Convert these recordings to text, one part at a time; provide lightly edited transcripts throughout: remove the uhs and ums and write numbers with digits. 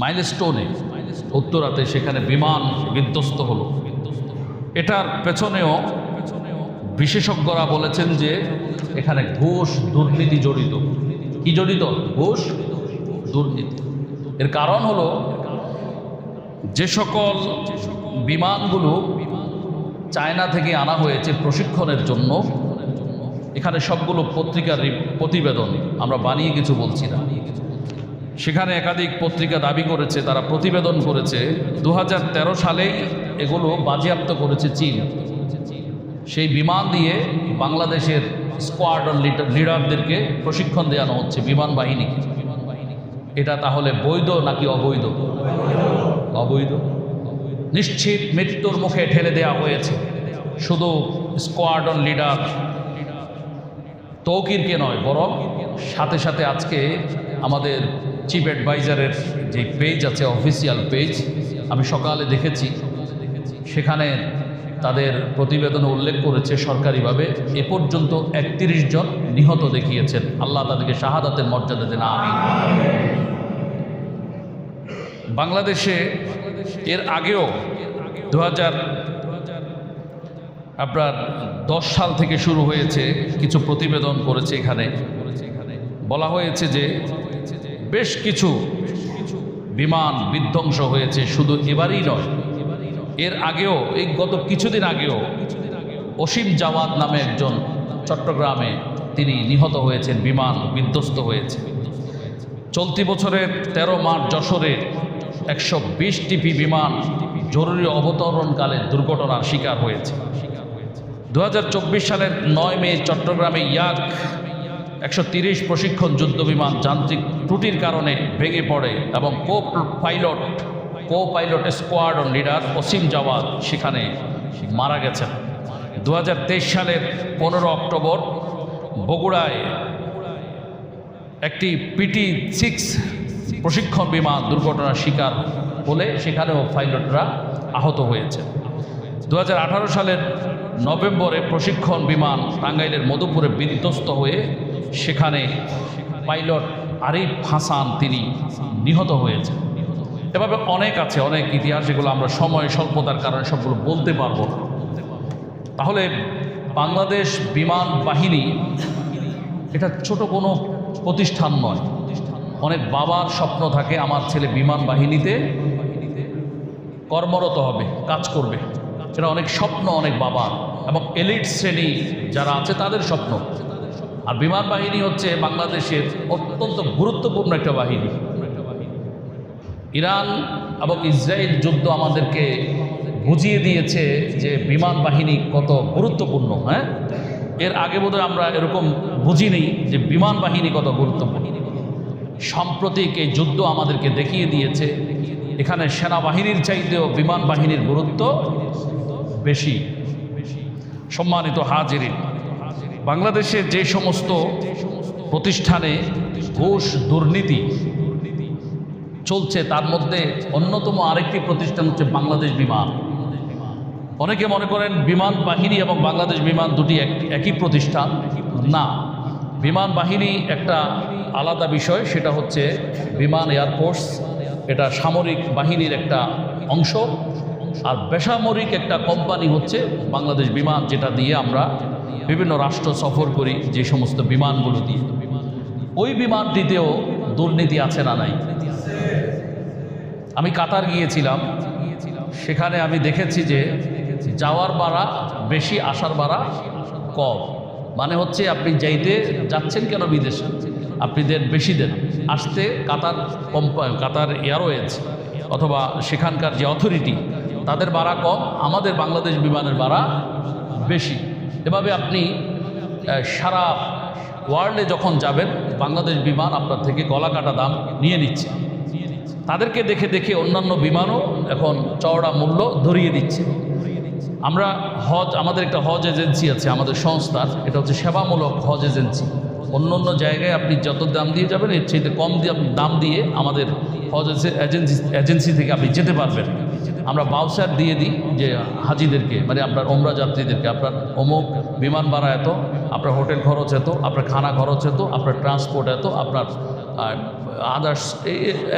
মাইলস্টোনে উত্তরাতে সেখানে বিমান বিধ্বস্ত হলো। এটার পেছনেও বিশেষজ্ঞরা বলেছেন যে এখানে ঘুষ দুর্নীতি জড়িত। কি জড়িত? ঘুষ দুর্নীতি। এর কারণ হলো যে সকল বিমানগুলো চায়না থেকে আনা হয়েছে প্রশিক্ষণের জন্য, এখানে সবগুলো পত্রিকার প্রতিবেদন, আমরা বানিয়ে কিছু বলছি না। সেখানে একাধিক পত্রিকা দাবি করেছে, তারা প্রতিবেদন করেছে 2013 সালেই এগুলো বাজেয়াপ্ত করেছে চীন। সেই বিমান দিয়ে বাংলাদেশের স্কোয়াড্রন লিডারদেরকে প্রশিক্ষণ দেওয়ানো হচ্ছে, বিমান বাহিনীকে। এটা তাহলে বৈধ নাকি অবৈধ? অবৈধ। নিশ্চিত মৃত্যুর মুখে ঠেলে দেওয়া হয়েছে শুধু স্কোয়াড্রন লিডার তৌকিরকে নয়, বরং সাথে সাথে আজকে আমাদের চিফ অ্যাডভাইজারের যে পেজ আছে, অফিসিয়াল পেজ, আমি সকালে দেখেছি, সেখানে তাদের প্রতিবেদনে উল্লেখ করেছে সরকারিভাবে এ পর্যন্ত 31 জন নিহত দেখিয়েছেন। আল্লাহ তাদেরকে শাহাদাতের মর্যাদা দেন, আমিন। বাংলাদেশে এর আগেও 2010 সাল থেকে শুরু হয়েছে, কিছু প্রতিবেদন করেছে। এখানে বলা হয়েছে যে বেশ কিছু বিমান বিধ্বংস হয়েছে, শুধু এবারই নয়, এর আগেও, এই গত কিছুদিন আগেও অসীম জাওয়াদ নামে একজন চট্টগ্রামে তিনি নিহত হয়েছেন, বিমান বিধ্বস্ত হয়েছে। চলতি বছরের 13 মার্চ যশোরে 120 টিপি বিমান জরুরি অবতরণকালে দুর্ঘটনার শিকার হয়েছে। 2024 সালের 9 মে চট্টগ্রামে ইয়াক 130 প্রশিক্ষণ যুদ্ধ বিমান যান্ত্রিক ত্রুটির কারণে ভেঙে পড়ে এবং কো পাইলট স্কোয়াড্রন লিডার অসীম জাওয়াদ সেখানে মারা গেছেন। 2023 সালের 15 অক্টোবর বগুড়ায় একটি PT-6 প্রশিক্ষণ বিমান দুর্ঘটনার শিকার হলে সেখানেও পাইলটরা আহত হয়েছে। 2018 সালের নভেম্বরে প্রশিক্ষণ বিমান টাঙ্গাইলের মধুপুরে বিধ্বস্ত হয়ে সেখানে পাইলট আরিফ হাসান তিনি নিহত হয়েছেন। এভাবে অনেক আছে, অনেক ইতিহাস, এগুলো আমরা সময় স্বল্পতার কারণে সবগুলো বলতে পারবো না। তাহলে বাংলাদেশ বিমান বাহিনী এটা ছোট কোনো প্রতিষ্ঠান নয়। অনেক বাবার স্বপ্ন থাকে আমার ছেলে বিমান বাহিনীতে কর্মরত হবে, কাজ করবে। সেটা অনেক স্বপ্ন অনেক বাবার, এবং এলিট শ্রেণী যারা আছে তাদের স্বপ্ন। আর বিমান বাহিনী হচ্ছে বাংলাদেশের অত্যন্ত গুরুত্বপূর্ণ একটা বাহিনী। ইরান এবং ইসরায়েল যুদ্ধ আমাদেরকে বুঝিয়ে দিয়েছে যে বিমান বাহিনী কত গুরুত্বপূর্ণ। হ্যাঁ, এর আগে বোধহয় আমরা এরকম বুঝিনি যে বিমান বাহিনী কত গুরুত্বপূর্ণ। সাম্প্রতিক এই যুদ্ধ আমাদেরকে দেখিয়ে দিয়েছে এখানে সেনাবাহিনীর চাইতেও বিমান বাহিনীর গুরুত্ব বেশি। সম্মানিত হাজিরিন, বাংলাদেশে যে সমস্ত প্রতিষ্ঠানে ঘুষ দুর্নীতি চলছে তার মধ্যে অন্যতম আরেকটি প্রতিষ্ঠান হচ্ছে বাংলাদেশ বিমান। অনেকে মনে করেন বিমান বাহিনী এবং বাংলাদেশ বিমান দুটি একই প্রতিষ্ঠান। না, বিমান বাহিনী একটা আলাদা বিষয়, সেটা হচ্ছে বিমান এয়ারফোর্স, এটা সামরিক বাহিনীর একটা অংশ। আর বেসামরিক একটা কোম্পানি হচ্ছে বাংলাদেশ বিমান, যেটা দিয়ে আমরা বিভিন্ন রাষ্ট্র সফর করি, যে সমস্ত বিমানগুলো দিয়ে। ওই বিমানটিতেও দুর্নীতি আছে না নাই? আমি কাতার গিয়েছিলাম, সেখানে আমি দেখেছি যে যাওয়ার ভাড়া বেশি, আসার ভাড়া কম। মানে হচ্ছে আপনি যাচ্ছেন কেন বিদেশে, আপনি দেন বেশি দেন, আসতে কাতার এয়ারওয়েজ অথবা সেখানকার যে অথরিটি তাদের ভাড়া কম, আমাদের বাংলাদেশ বিমানের ভাড়া বেশি। এভাবে আপনি সারা ওয়ার্ল্ডে যখন যাবেন বাংলাদেশ বিমান আপনার থেকে গলা কাটা দাম নিয়ে নিচ্ছে। তাদেরকে দেখে দেখে অন্যান্য বিমানও এখন চওড়া মূল্য ধরিয়ে দিচ্ছে। আমরা আমাদের একটা হজ এজেন্সি আছে আমাদের সংস্থার, এটা হচ্ছে সেবামূলক হজ এজেন্সি। অন্য অন্য জায়গায় আপনি যত দাম দিয়ে যাবেন এর চাইতে কম দিয়ে দাম দিয়ে আমাদের হজ এজেন্সি থেকে আপনি যেতে পারবেন। আমরা বাউচার দিয়ে দিই যে হাজিদেরকে, মানে আপনার ওমরা যাত্রীদেরকে, আপনার অমুক বিমান ভাড়া এত, আপনার হোটেল খরচ এত, আপনার খানা খরচ এত, আপনার ট্রান্সপোর্ট এত, আপনার আদার্স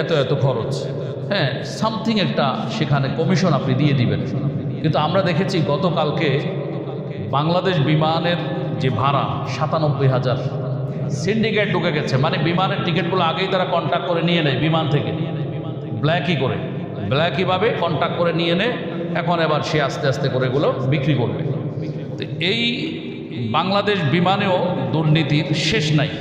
এত এত খরচ, হ্যাঁ সামথিং একটা সেখানে কমিশন আপনি দিয়ে দিবেন। কিন্তু আমরা দেখেছি গতকালকে বাংলাদেশ বিমানের যে ভাড়া 97,000, সিন্ডিকেট ঢুকে গেছে। মানে বিমানের টিকিটগুলো আগেই তারা কন্ট্যাক্ট করে নিয়ে নেয় বিমান থেকে, ব্ল্যাকইভাবে কন্ট্যাক্ট করে নিয়ে নেয়। এখন এবার সে আস্তে আস্তে করে এগুলো বিক্রি করবে। তো এই বাংলাদেশ বিমানেও দুর্নীতির শেষ নাই।